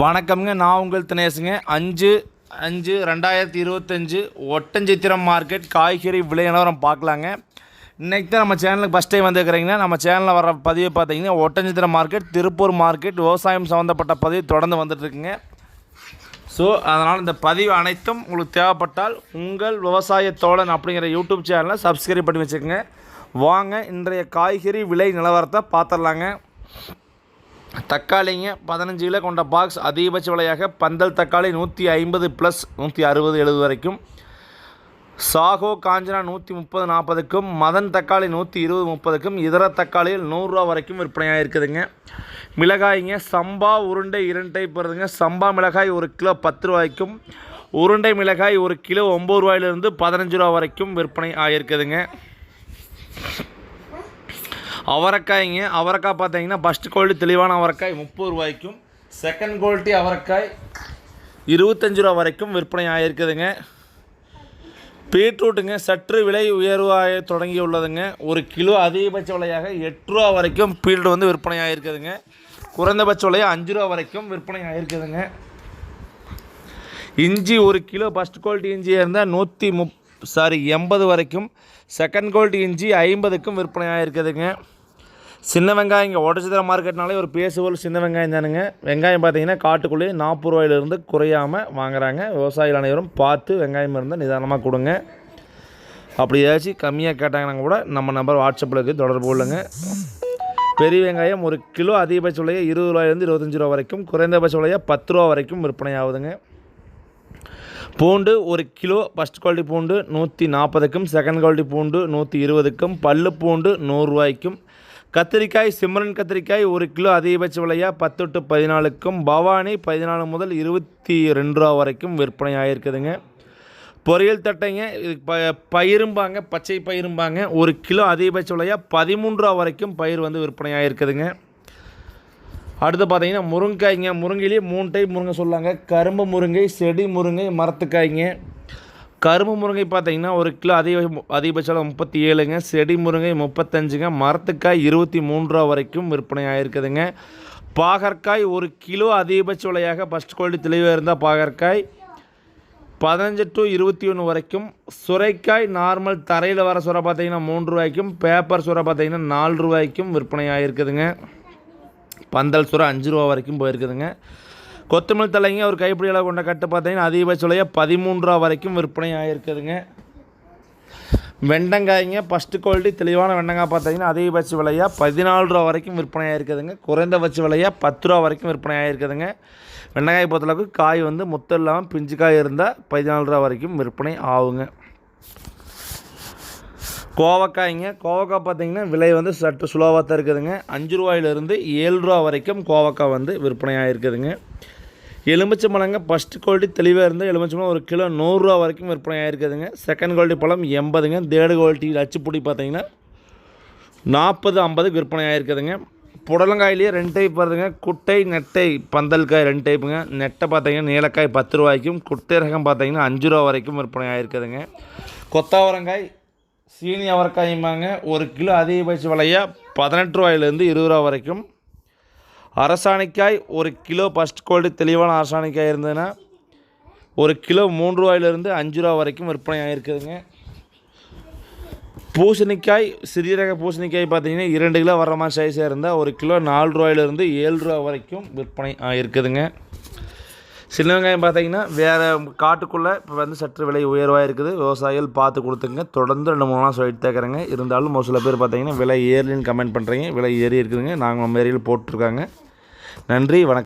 வணக்கம்ங்க. நான் உங்கள் தினேஷுங்க. 5/5/2025 ஒட்டன்சத்திரம் மார்க்கெட் காய்கறி விலை நிலவரம் பார்க்கலாங்க. இன்றைக்கி தான் நம்ம சேனலுக்கு ஃபஸ்ட் டைம் வந்துருக்கிறீங்கன்னா நம்ம சேனலில் வர பதிவை பார்த்தீங்கன்னா ஒட்டன்சத்திரம் மார்க்கெட், திருப்பூர் மார்க்கெட், விவசாயம் சம்மந்தப்பட்ட பதிவு தொடர்ந்து வந்துட்டுருக்குங்க. ஸோ அதனால் இந்த பதிவு அனைத்தும் உங்களுக்கு தேவைப்பட்டால் உங்கள் விவசாய தோழன் அப்படிங்கிற யூடியூப் சேனலை சப்ஸ்கிரைப் பண்ணி வச்சுக்கோங்க. வாங்க இன்றைய காய்கறி விலை நிலவரத்தை பார்த்துடலாங்க. தக்காளிங்க 15 கிலோ கொண்ட பாக்ஸ் அதிகபட்ச விலையாக பந்தல் தக்காளி 150 + 160-70 வரைக்கும், சாகோ காஞ்சனா 130-40க்கும், மதன் தக்காளி 120-30க்கும், இதர தக்காளிகள் 100 ரூபா வரைக்கும் விற்பனையாக இருக்குதுங்க. மிளகாய்ங்க சம்பா உருண்டை 2 டைப் வருதுங்க. சம்பா மிளகாய் 1 கிலோ 10 ரூபாய்க்கும், உருண்டை மிளகாய் 1 கிலோ 9 ரூபாயிலிருந்து 15 ரூபா வரைக்கும் விற்பனை ஆகிருக்குதுங்க. அவரைக்காய்ங்க, அவரைக்காய் பார்த்தீங்கன்னா ஃபஸ்ட் குவாலிட்டி தெளிவான அவரைக்காய் 30 ரூபாய்க்கும், செகண்ட் குவாலிட்டி அவரைக்காய் 25 ரூபா வரைக்கும் விற்பனை ஆகிருக்குதுங்க. பீட்ரூட்டுங்க சற்று விலை உயர்வாக தொடங்கியுள்ளதுங்க. 1 கிலோ அதிகபட்ச விலையாக 8 ரூபா வரைக்கும் பீட்ரூட் வந்து விற்பனை ஆகிருக்குதுங்க. குறைந்தபட்ச விலையாக 5 ரூபா வரைக்கும் விற்பனை ஆகிருக்குதுங்க. இஞ்சி 1 கிலோ ஃபஸ்ட் குவாலிட்டி இஞ்சியாக இருந்தால் 80 வரைக்கும், செகண்ட் குவாலிட்டி இஞ்சி 50க்கும் விற்பனை ஆகிருக்குதுங்க. சின்ன வெங்காயம் இங்கே ஒட்டன்சத்திரம் மார்க்கெட்னாலே ஒரு பேசுவோல் சின்ன வெங்காயம் தானுங்க. வெங்காயம் பார்த்தீங்கன்னா காட்டுக்குள்ளேயே 40 ரூபாயிலிருந்து குறையாமல் வாங்குறாங்க. விவசாயிகள் அனைவரும் பார்த்து வெங்காயம் இருந்தால் நிதானமாக கொடுங்க. அப்படி ஏதாச்சும் கம்மியாக கேட்டாங்கன்னா கூட நம்ம நம்பர் வாட்ஸ்அப்பில் இருக்குது, தொடர்பு கொள்ளுங்க. பெரிய வெங்காயம் 1 கிலோ அதிகபட்ச விலையை 20 ரூபாயிலிருந்து 25 ரூபா வரைக்கும், குறைந்தபட்ச விலையை 10 ரூபா வரைக்கும் விற்பனை ஆகுதுங்க. பூண்டு 1 கிலோ ஃபஸ்ட் குவாலிட்டி பூண்டு 140க்கும், செகண்ட் குவாலிட்டி பூண்டு 120க்கும், பல்லு பூண்டு 100 ரூபாய்க்கும், கத்திரிக்காய் சிம்ரன் கத்திரிக்காய் 1 கிலோ அதிகபட்ச விலையாக 10 to 14க்கும், பவானி 14 முதல் 22 ரூபா வரைக்கும் விற்பனை ஆகிருக்குதுங்க. பொரியல் தட்டைங்க பயிரும்பாங்க, பச்சை பயிரும்பாங்க, 1 கிலோ அதிகபட்ச விலையாக 13 ரூபா வரைக்கும் பயிர் வந்து விற்பனை ஆகிருக்குதுங்க. அடுத்து பார்த்தீங்கன்னா முருங்கைக்காய்ங்க, முருங்கையிலேயே 3 டைப் முருங்கை சொல்லாங்க. கரும்பு முருங்கை, செடி முருங்கை, மரத்துக்காய்ங்க. கரும்பு முருங்கை பார்த்தீங்கன்னா 1 கிலோ அதிகபட்சம் 37ங்க, செடி முருங்கை 35ங்க, மரத்துக்காய் 23 ரூபா வரைக்கும் விற்பனை ஆகிருக்குதுங்க. பாகற்காய் 1 கிலோ அதிகபட்ச விலையாக ஃபஸ்ட் குவாலிட்டி தெளிவாக இருந்தால் பாகற்காய் 15 to 21 வரைக்கும், சுரைக்காய் நார்மல் தரையில் வர சுரை பார்த்தீங்கன்னா 3 ரூபாய்க்கும், பேப்பர் சுரை பார்த்தீங்கன்னா 4 ரூபாய்க்கும் விற்பனை ஆகிருக்குதுங்க. பந்தல் சுரை 5 ரூபா வரைக்கும் போயிருக்குதுங்க. கொத்தமல்லி தலைங்க ஒரு கைப்பிடி அளவு கொண்ட கட்டு பார்த்தீங்கன்னா அதிகபட்ச விலையாக 13 ரூபா வரைக்கும் விற்பனை ஆகிருக்குதுங்க. வெண்டங்காய்ங்க ஃபஸ்ட்டு குவாலிட்டி தெளிவான வெண்டங்காய் பார்த்தீங்கன்னா அதிகபட்ச விலையாக 14 ரூபா வரைக்கும் விற்பனை ஆகிருக்குதுங்க. குறைந்தபட்ச விலையாக 10 ரூபா வரைக்கும் விற்பனை ஆகிருக்குதுங்க. வெண்டங்காய் பொறுத்தளவுக்கு காய் வந்து முத்தம் இல்லாமல் பிஞ்சு காய் இருந்தால் 14 ரூபா வரைக்கும் விற்பனை ஆகுங்க. கோவக்காய்ங்க, கோவக்காய் பார்த்தீங்கன்னா விலை வந்து சற்று சுலோவாக தான் இருக்குதுங்க. 5 ரூபாயிலிருந்து 7 ரூபா வரைக்கும் கோவக்காய் வந்து விற்பனை ஆகிருக்குதுங்க. எலுமிச்சை பழங்க ஃபஸ்ட் குவாலிட்டி தெளிவாக இருந்தால் எலுமிச்சை பழம் 1 கிலோ 100 ரூபா வரைக்கும் விற்பனை ஆகிருக்குதுங்க. செகண்ட் குவாலிட்டி பழம் 80ங்க, தேர்டு குவாலிட்டி அச்சுப்பொடி பார்த்தீங்கன்னா 40-50க்கு விற்பனை ஆகிருக்குதுங்க. புடலங்காயிலேயே 2 டைப் வருதுங்க. குட்டை நெட்டை பந்தல்காய் 2 டைப்புங்க. நெட்டை பார்த்தீங்கன்னா நீலக்காய் 10 ரூபாய்க்கும், குட்டை ரகம் பார்த்தீங்கன்னா 5 ரூபா வரைக்கும் விற்பனை ஆகிருக்குதுங்க. கொத்தாவரங்காய் சீனி அவரைக்காயுமாங்க 1 கிலோ அதிகபட்ச விலையாக 18 ரூபாயிலிருந்து 20 ரூபா வரைக்கும். அரசாணிக்காய் 1 கிலோ ஃபஸ்ட் குவாலிட்டி தெளிவான அரசாணிக்காய் இருந்ததுன்னா 1 கிலோ 3 ரூபாயிலிருந்து 5 ரூபா வரைக்கும் விற்பனை ஆகிருக்குதுங்க. பூசணிக்காய் சிறிய ரக பூசணிக்காய் பார்த்தீங்கன்னா 2 கிலோ வர்ற மாதிரி சைஸாக இருந்தால் 1 கிலோ 4 ரூபாயிலிருந்து 7 ரூபா வரைக்கும் விற்பனை ஆகிருக்குதுங்க. சின்ன வெங்காயம் பார்த்தீங்கன்னா வேறு காட்டுக்குள்ளே இப்போ வந்து சற்று விலை உயர்வாக இருக்குது. விவசாயிகள் பார்த்து கொடுத்துங்க. தொடர்ந்து 2-3 நாள் சொல்லிட்டு தேக்கிறேங்க. இருந்தாலும் ஒரு சில பேர் பார்த்தீங்கன்னா விலை ஏறலின்னு கமெண்ட் பண்ணுறீங்க. விலை ஏறி இருக்குதுங்க. நாங்கள் நம்ம ஏரியில் போட்டிருக்காங்க. நன்றி, வணக்கம்.